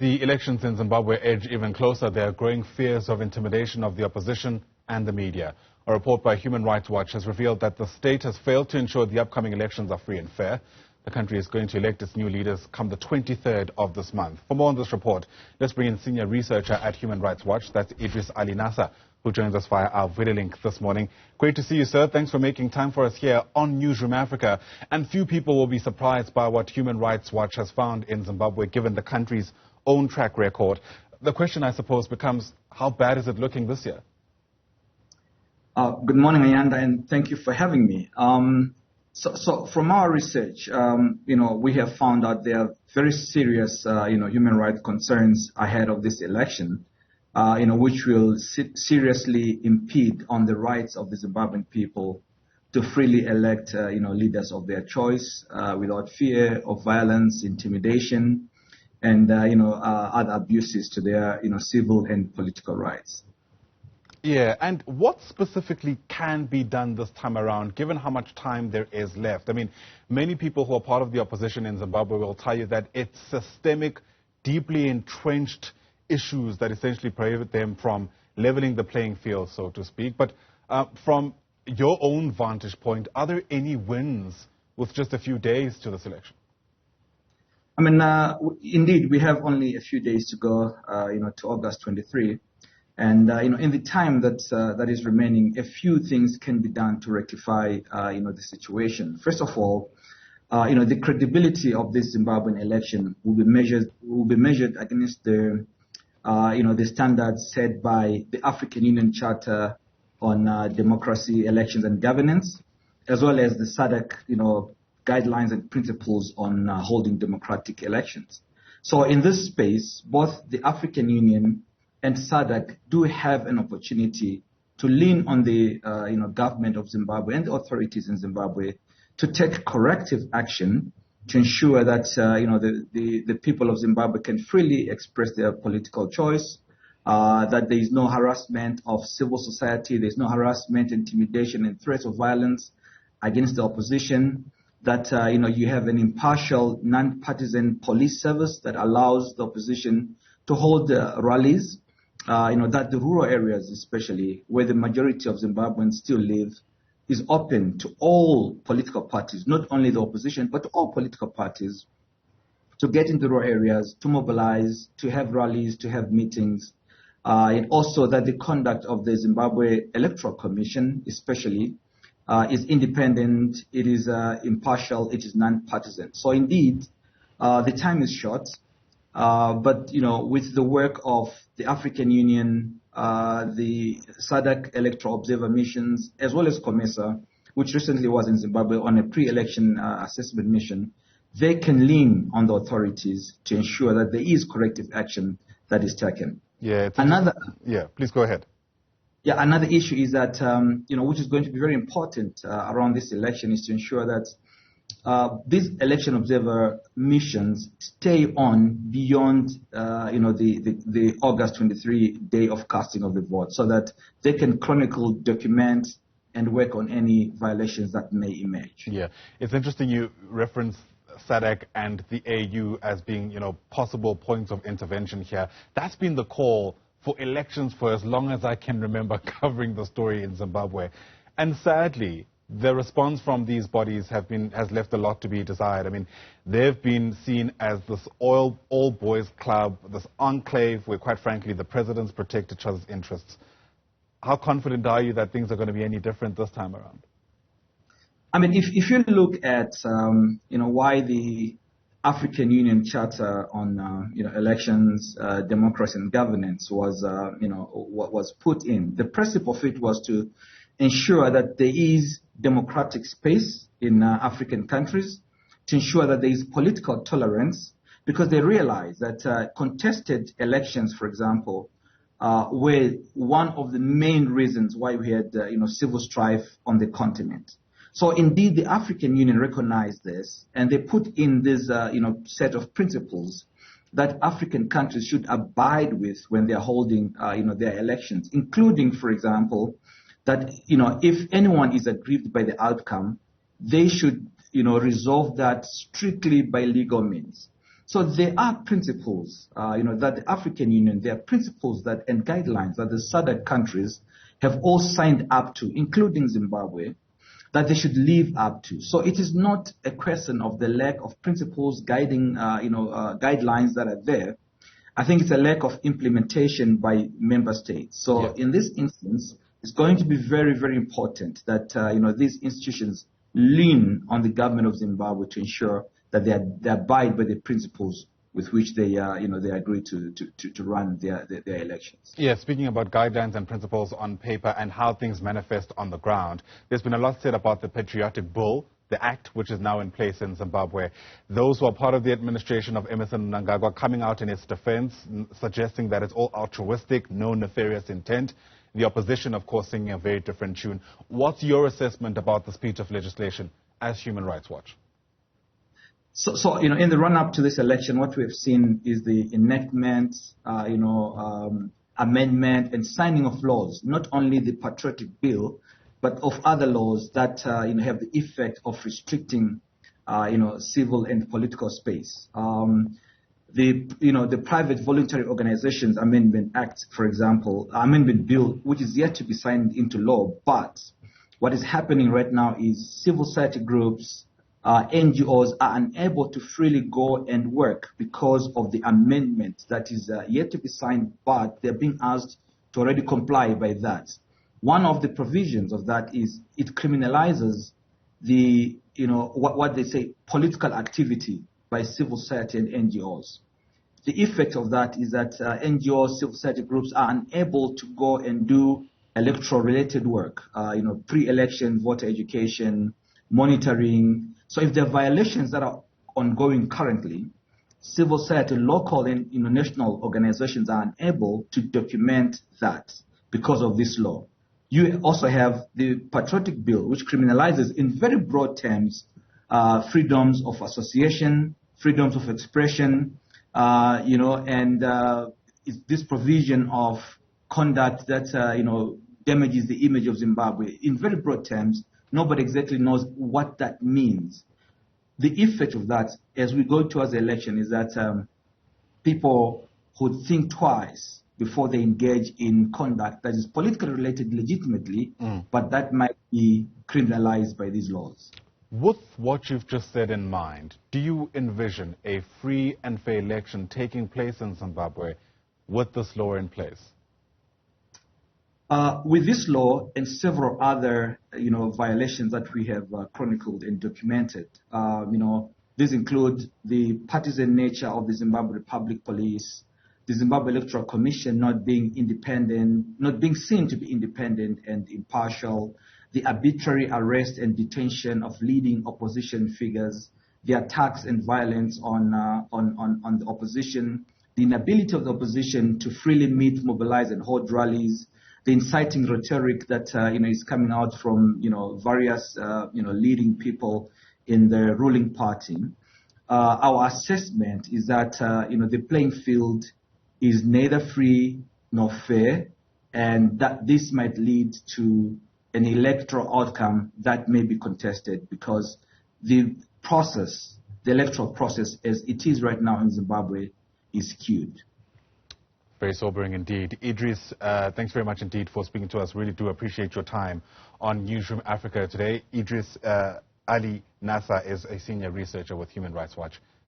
The elections in Zimbabwe edge even closer. There are growing fears of intimidation of the opposition and the media. A report by Human Rights Watch has revealed that the state has failed to ensure the upcoming elections are free and fair. The country is going to elect its new leaders come the 23rd of this month. For more on this report, let's bring in senior researcher at Human Rights Watch, that's Idriss Ali Nassah, who joins us via our video link this morning. Great to see you, sir. Thanks for making time for us here on Newzroom Afrika. And few people will be surprised by what Human Rights Watch has found in Zimbabwe, given the country's own track record. The question, I suppose, becomes, how bad is it looking this year? Good morning, Ayanda, and thank you for having me. So from our research, we have found out there are very serious, human rights concerns ahead of this election, which will seriously impede on the rights of the Zimbabwean people to freely elect, leaders of their choice without fear of violence, intimidation, and other abuses to their civil and political rights. Yeah, and what specifically can be done this time around, given how much time there is left? I mean, many people who are part of the opposition in Zimbabwe will tell you that it's systemic, deeply entrenched issues that essentially prohibit them from leveling the playing field, so to speak. But from your own vantage point, are there any wins with just a few days to this election? I mean, indeed, we have only a few days to go, to August 23. And, in the time that is remaining, a few things can be done to rectify, the situation. First of all, the credibility of this Zimbabwean election will be measured against the, the standards set by the African Union Charter on Democracy, Elections and Governance, as well as the SADC, guidelines and principles on holding democratic elections. So in this space, both the African Union and SADC do have an opportunity to lean on the government of Zimbabwe and the authorities in Zimbabwe to take corrective action to ensure that the people of Zimbabwe can freely express their political choice, that there is no harassment of civil society, there is no harassment, intimidation, and threats of violence against the opposition, that you have an impartial, non-partisan police service that allows the opposition to hold rallies. That the rural areas, especially where the majority of Zimbabweans still live, is open to all political parties, not only the opposition, but to all political parties, to get into rural areas, to mobilize, to have rallies, to have meetings, and also that the conduct of the Zimbabwe Electoral Commission, especially, is independent, it is impartial, it is non-partisan. So indeed, the time is short. But, with the work of the African Union, the SADC Electoral Observer Missions, as well as COMESA, which recently was in Zimbabwe on a pre-election assessment mission, they can lean on the authorities to ensure that there is corrective action that is taken. Yeah, please go ahead. Yeah, another issue is that, which is going to be very important around this election, is to ensure that these election observer missions stay on beyond, the August 23 day of casting of the vote, so that they can chronicle, document, and work on any violations that may emerge. Yeah, it's interesting you reference SADC and the AU as being, possible points of intervention here. That's been the call for elections for as long as I can remember covering the story in Zimbabwe. And sadly, the response from these bodies has left a lot to be desired. I mean, they've been seen as this all boys club, this enclave where, quite frankly, the presidents protect each other's interests. How confident are you that things are going to be any different this time around? I mean, if you look at, why the African Union Charter on, elections, democracy and governance was, what was put in, the principle of it was to ensure that there is democratic space in African countries, to ensure that there is political tolerance, because they realize that contested elections, for example, were one of the main reasons why we had civil strife on the continent. So indeed, the African Union recognized this, and they put in this set of principles that African countries should abide with when they are holding their elections, including, for example, that if anyone is aggrieved by the outcome, they should resolve that strictly by legal means. So there are principles, that the African Union, there are principles that and guidelines that the SADC countries have all signed up to, including Zimbabwe, that they should live up to. So it is not a question of the lack of principles guiding, guidelines that are there. I think it's a lack of implementation by member states. So in this instance, it's going to be very, very important that these institutions lean on the government of Zimbabwe to ensure that they abide by the principles with which they agree to run their elections. Yes, speaking about guidelines and principles on paper and how things manifest on the ground, there's been a lot said about the patriotic bull, the act which is now in place in Zimbabwe. Those who are part of the administration of Emmerson Mnangagwa coming out in its defense, suggesting that it's all altruistic, no nefarious intent. The opposition, of course, singing a very different tune. What's your assessment about this piece of legislation as Human Rights Watch? So in the run-up to this election, what we have seen is the enactment, amendment and signing of laws, not only the patriotic bill, but of other laws that have the effect of restricting, civil and political space. The Private Voluntary Organizations Amendment Act, for example, amendment bill, which is yet to be signed into law. But what is happening right now is civil society groups, NGOs are unable to freely go and work because of the amendment that is yet to be signed, but they're being asked to already comply by that. One of the provisions of that is it criminalizes the, what they say, political activity by civil society and NGOs. The effect of that is that NGOs, civil society groups are unable to go and do electoral-related work, pre-election voter education, monitoring. So if there are violations that are ongoing currently, civil society, local and national organizations are unable to document that because of this law. You also have the patriotic bill, which criminalizes in very broad terms freedoms of association, freedoms of expression, it's this provision of conduct that damages the image of Zimbabwe. In very broad terms, nobody exactly knows what that means. The effect of that, as we go towards the election, is that people would think twice before they engage in conduct that is politically related legitimately, but that might be criminalized by these laws. With what you've just said in mind, do you envision a free and fair election taking place in Zimbabwe with this law in place? With this law and several other, violations that we have chronicled and documented, these include the partisan nature of the Zimbabwe Republic Police, the Zimbabwe Electoral Commission not being independent, not being seen to be independent and impartial, the arbitrary arrest and detention of leading opposition figures, the attacks and violence on the opposition, the inability of the opposition to freely meet, mobilize, and hold rallies, the inciting rhetoric that is coming out from various leading people in the ruling party. Our assessment is that the playing field is neither free nor fair, and that this might lead to an electoral outcome that may be contested because the electoral process as it is right now in Zimbabwe is skewed. Very sobering indeed. Idriss, thanks very much indeed for speaking to us. Really do appreciate your time on Newzroom Africa today. Idriss Ali Nassah is a senior researcher with Human Rights Watch.